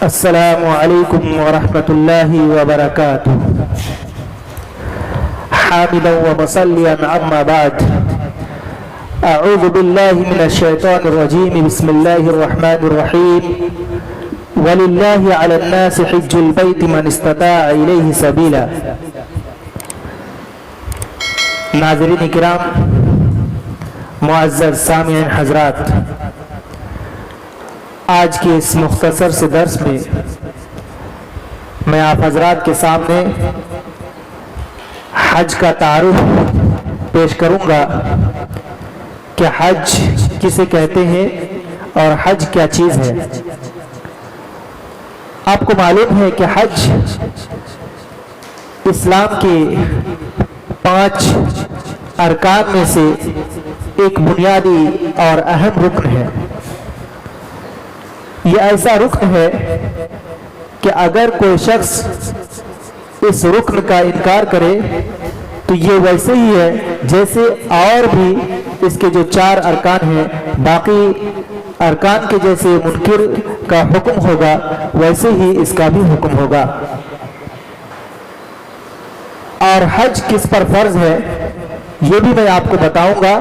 السلام علیکم ورحمۃ اللہ وبرکاتہ حامدا ومصلیا اما بعد اعوذ باللہ من الشیطان الرجیم بسم اللہ الرحمن الرحیم وللہ علی الناس حج البیت من استطاع الیہ سبیلا۔ ناظرین کرام، معزز سامعین حضرات، آج کے اس مختصر سے درس میں میں آپ حضرات کے سامنے حج کا تعارف پیش کروں گا کہ حج کسے کہتے ہیں اور حج کیا چیز ہے۔ آپ کو معلوم ہے کہ حج اسلام کے 5 ارکان میں سے ایک بنیادی اور اہم رکن ہے۔ یہ ایسا رکن ہے کہ اگر کوئی شخص اس رکن کا انکار کرے تو یہ ویسے ہی ہے جیسے اور بھی اس کے جو 4 ارکان ہیں، باقی ارکان کے جیسے منکر کا حکم ہوگا ویسے ہی اس کا بھی حکم ہوگا۔ اور حج کس پر فرض ہے یہ بھی میں آپ کو بتاؤں گا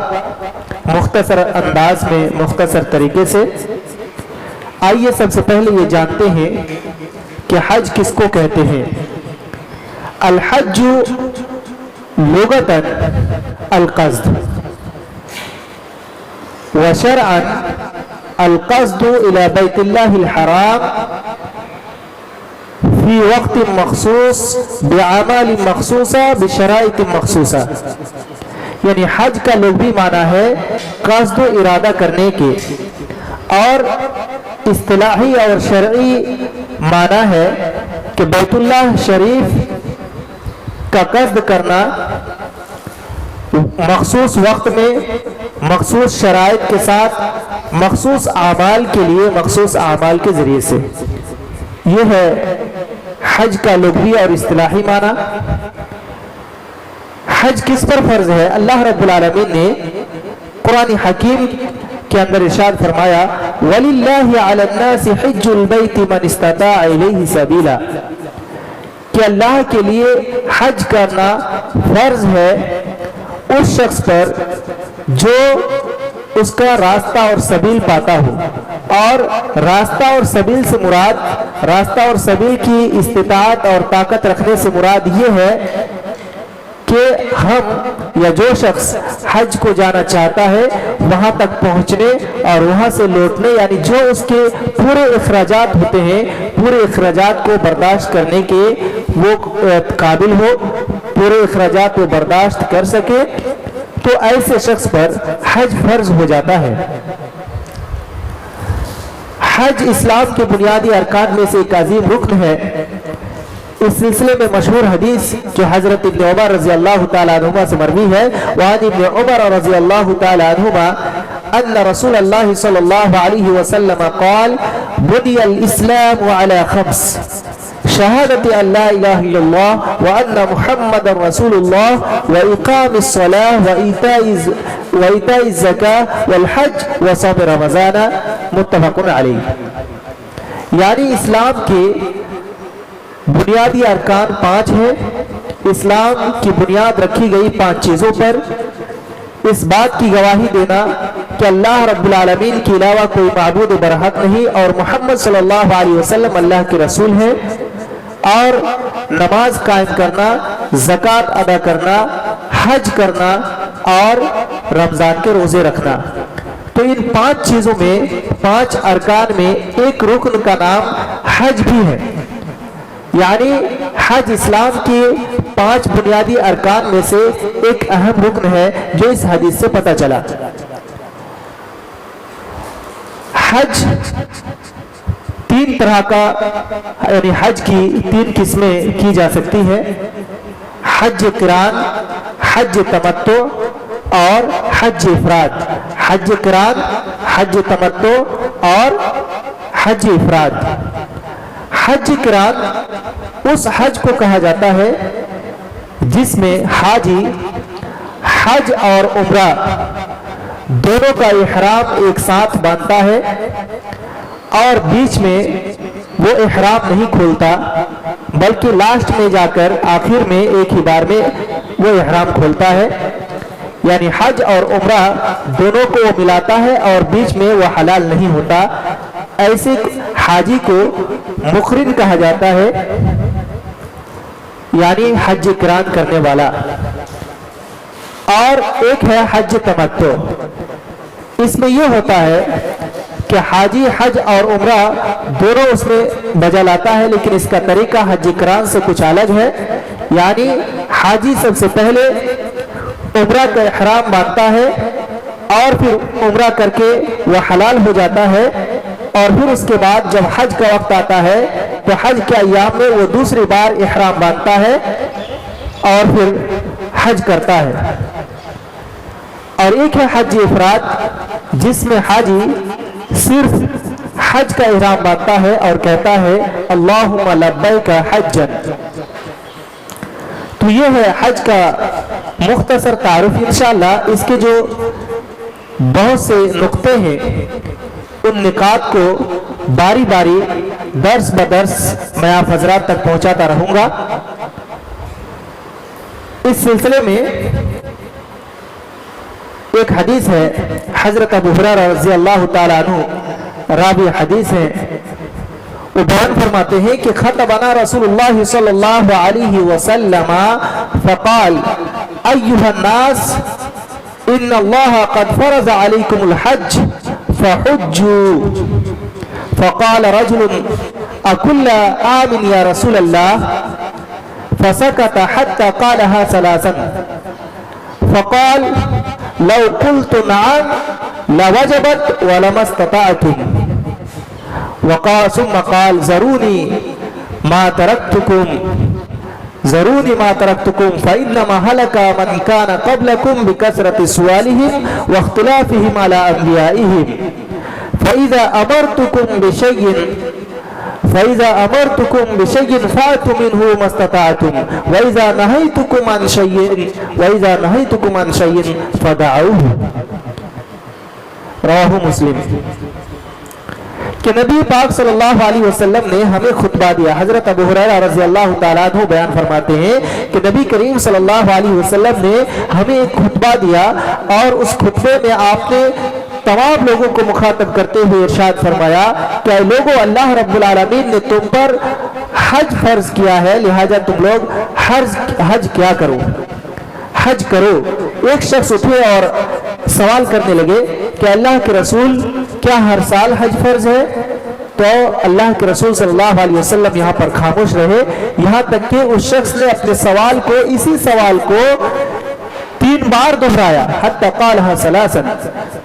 مختصر انداز میں، مختصر طریقے سے۔ آئیے سب سے پہلے یہ جانتے ہیں کہ حج کس کو کہتے ہیں۔ الحج لغتاً القصد وشرعاً القصد الى بیت اللہ الحرام فی وقت مخصوص باعمال مخصوصہ بشرائط مخصوصہ۔ یعنی حج کا لغوی معنی ہے قصد و ارادہ کرنے کے، اور اصطلاحی اور شرعی معنی ہے کہ بیت اللہ شریف کا قصد کرنا مخصوص وقت میں، مخصوص شرائط کے ساتھ، مخصوص اعمال کے لیے، مخصوص اعمال کے ذریعے سے۔ یہ ہے حج کا لغوی اور اصطلاحی معنی۔ حج کس پر فرض ہے؟ اللہ رب العالمین نے قرآن حکیم کے اندر ارشاد فرمایا وَلِلَّهِ عَلَى النَّاسِ حِجُّ الْبَيْتِ مَنِ اسْتَطَاعَ إِلَيْهِ سَبِيلًا، کہ اللہ کے لیے حج کرنا فرض ہے اس شخص پر جو اس کا راستہ اور سبیل پاتا ہو۔ اور راستہ اور سبیل سے مراد، راستہ اور سبیل کی استطاعت اور طاقت رکھنے سے مراد یہ ہے کہ ہم یا جو شخص حج کو جانا چاہتا ہے وہاں تک پہنچنے اور وہاں سے لوٹنے، یعنی جو اس کے پورے اخراجات ہوتے ہیں، پورے اخراجات کو برداشت کرنے کے وہ قابل ہو، پورے اخراجات کو برداشت کر سکے، تو ایسے شخص پر حج فرض ہو جاتا ہے۔ حج اسلام کے بنیادی ارکان میں سے ایک عظیم رکن ہے۔ اس سلسلے میں مشہور حدیث جو حضرت ابن عمر رضی اللہ تعالی عنہما سے مروی ہے، وعن ابن عمر رضی اللہ تعالی عنہما ان رسول اللہ صلی اللہ علیہ وسلم قال بني الاسلام على 5 شهادة ان لا اله الا الله وان محمد رسول الله واقام الصلاة وإيتاء الزكاة والحج وصوم رمضان متفق علیہ۔ یعنی اسلام کے بنیادی ارکان 5 ہیں۔ اسلام کی بنیاد رکھی گئی 5 چیزوں پر۔ اس بات کی گواہی دینا کہ اللہ رب العالمین کے علاوہ کوئی معبود برحق نہیں اور محمد صلی اللہ علیہ وسلم اللہ کے رسول ہیں، اور نماز قائم کرنا، زکوٰۃ ادا کرنا، حج کرنا اور رمضان کے روزے رکھنا۔ تو ان 5 چیزوں میں، 5 ارکان میں ایک رکن کا نام حج بھی ہے۔ یعنی حج اسلام کے 5 بنیادی ارکان میں سے ایک اہم رکن ہے، جو اس حدیث سے پتہ چلا۔ حج 3 طرح کا، یعنی حج کی 3 قسمیں کی جا سکتی ہیں: حج قران، حج تمتع اور حج افراد۔ حج قران، حج تمتع اور حج افراد۔ حج قران اس حج کو کہا جاتا ہے جس میں حاجی حج اور عمرہ دونوں کا احرام ایک ساتھ باندھتا ہے اور بیچ میں وہ احرام نہیں کھولتا بلکہ لاسٹ میں جا کر آخر میں ایک ہی بار میں وہ احرام کھولتا ہے، یعنی حج اور عمرہ دونوں کو وہ ملاتا ہے اور بیچ میں وہ حلال نہیں ہوتا۔ ایسے حاجی کو مقرن کہا جاتا ہے، یعنی حج قران کرنے والا۔ اور ایک ہے حج تمتع، اس میں یہ ہوتا ہے کہ حاجی حج اور عمرہ دونوں اس میں بجا لاتا ہے، لیکن اس کا طریقہ حج قران سے کچھ الگ ہے۔ یعنی حاجی سب سے پہلے عمرہ کا احرام باندھتا ہے اور پھر عمرہ کر کے وہ حلال ہو جاتا ہے، اور پھر اس کے بعد جب حج کا وقت آتا ہے تو حج کے ایام میں وہ دوسری بار احرام باندھتا ہے اور پھر حج کرتا ہے۔ اور ایک ہے حج افراد، جس میں حاجی صرف حج کا احرام باندھتا ہے اور کہتا ہے اللہم لبیک حجا۔ تو یہ ہے حج کا مختصر تعارف۔ انشاءاللہ اس کے جو بہت سے نقطے ہیں ان نکات کو باری باری درس بدرس میں آپ حضرات تک پہنچاتا رہوں گا۔ اس سلسلے میں ایک حدیث ہے، حضرت ابو ہریرہ رضی اللہ تعالیٰ عنہ راوی حدیث ہے، وہ بیان فرماتے ہیں کہ خطبنا رسول اللہ صلی اللہ علیہ وسلم فقال ایھا الناس ان اللہ قد فرض علیکم الحج فحجوا فقال رجل اکل عام یا رسول اللہ فسکت حتى قالها ثلاثا فقال لو قلت نعم لوجبت ولما استطعتم وقال ثم قال ذروني ما تركتكم فإنما هلك من كان قبلكم بكثرة سؤالهم واختلافهم على أنبيائهم فإذا أمرتكم بشيء فأتوا منه ما استطعتم وإذا نهيتكم عن شيء فدعوه۔ رواه مسلم۔ کہ نبی پاک صلی اللہ علیہ وسلم نے ہمیں خطبہ دیا۔ حضرت ابو ہریرہ رضی اللہ تعالیٰ عنہ بیان فرماتے ہیں کہ نبی کریم صلی اللہ علیہ وسلم نے ہمیں ایک خطبہ دیا اور اس خطبے میں آپ نے تمام لوگوں کو مخاطب کرتے ہوئے ارشاد فرمایا کہ اے لوگو، اللہ رب العالمین نے تم پر حج فرض کیا ہے، لہذا تم لوگ حج کیا کرو، حج کرو۔ ایک شخص اٹھے اور سوال کرنے لگے کہ اللہ کے رسول کیا ہر سال حج فرض ہے؟ تو اللہ کے رسول صلی اللہ علیہ وسلم یہاں پر خاموش رہے، یہاں تک کہ اس شخص نے اپنے سوال کو، اسی سوال کو 3 بار دہرایا، حتی قالها ثلاثا۔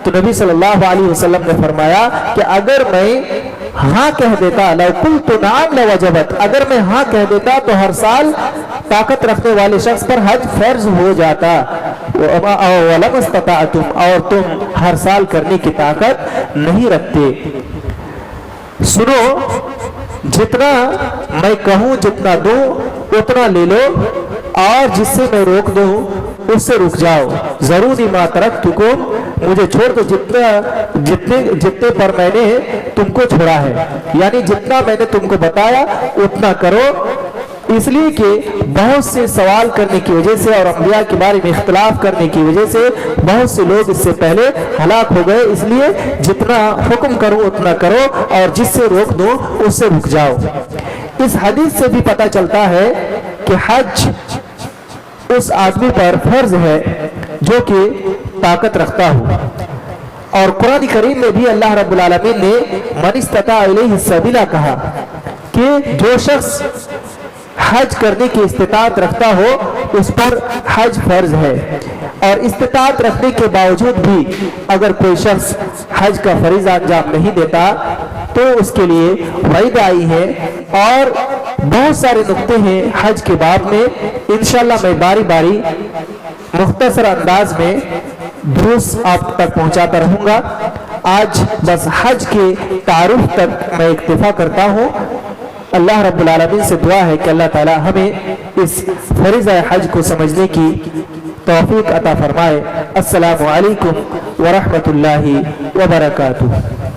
تو نبی صلی اللہ علیہ وسلم نے فرمایا کہ اگر میں ہاں کہہ دیتا، لو قلت نعم لوجبت، اگر میں ہاں کہہ دیتا تو ہر سال طاقت رکھنے والے شخص پر حج فرض ہو جاتا، وَلَمَا اسْتَطَعْتُمْ، اور تم ہر سال کرنے کی طاقت نہیں رکھتے۔ سنو، جتنا میں کہوں، جتنا دوں اتنا لے لو، اور جس سے میں روک دوں اس سے رک جاؤ۔ ضروری ما ترکتکم، مجھے چھوڑ دو جتنے پر میں نے تم کو چھوڑا ہے، یعنی جتنا میں نے تم کو بتایا اتنا کرو۔ اس لیے کہ بہت سے سوال کرنے کی وجہ سے اور انبیاء کے بارے میں اختلاف کرنے کی وجہ سے بہت سے لوگ اس سے پہلے ہلاک ہو گئے، اس لیے جتنا حکم کرو اتنا کرو اور جس سے روک دو اس سے رک جاؤ۔ اس حدیث سے بھی پتہ چلتا ہے کہ حج اس آدمی پر فرض ہے جو کہ طاقت رکھتا ہو، اور قرآن کریم میں بھی اللہ رب العالمین نے من استطاع الیہ السبیل کہا کہ جو شخص حج کرنے کی استطاعت رکھتا ہو اس پر حج فرض ہے۔ اور استطاعت رکھنے کے باوجود بھی اگر کوئی شخص حج کا فریضہ انجام نہیں دیتا تو اس کے لیے وعید آئی ہے، اور بہت سارے نقطے ہیں حج کے باب میں۔ انشاءاللہ میں باری باری مختصر انداز میں دروس آپ تک پہنچاتا رہوں گا۔ آج بس حج کے تعارف تک میں اکتفا کرتا ہوں۔ اللہ رب العالمین سے دعا ہے کہ اللہ تعالی ہمیں اس فریضہ حج کو سمجھنے کی توفیق عطا فرمائے۔ السلام علیکم ورحمۃ اللہ وبرکاتہ۔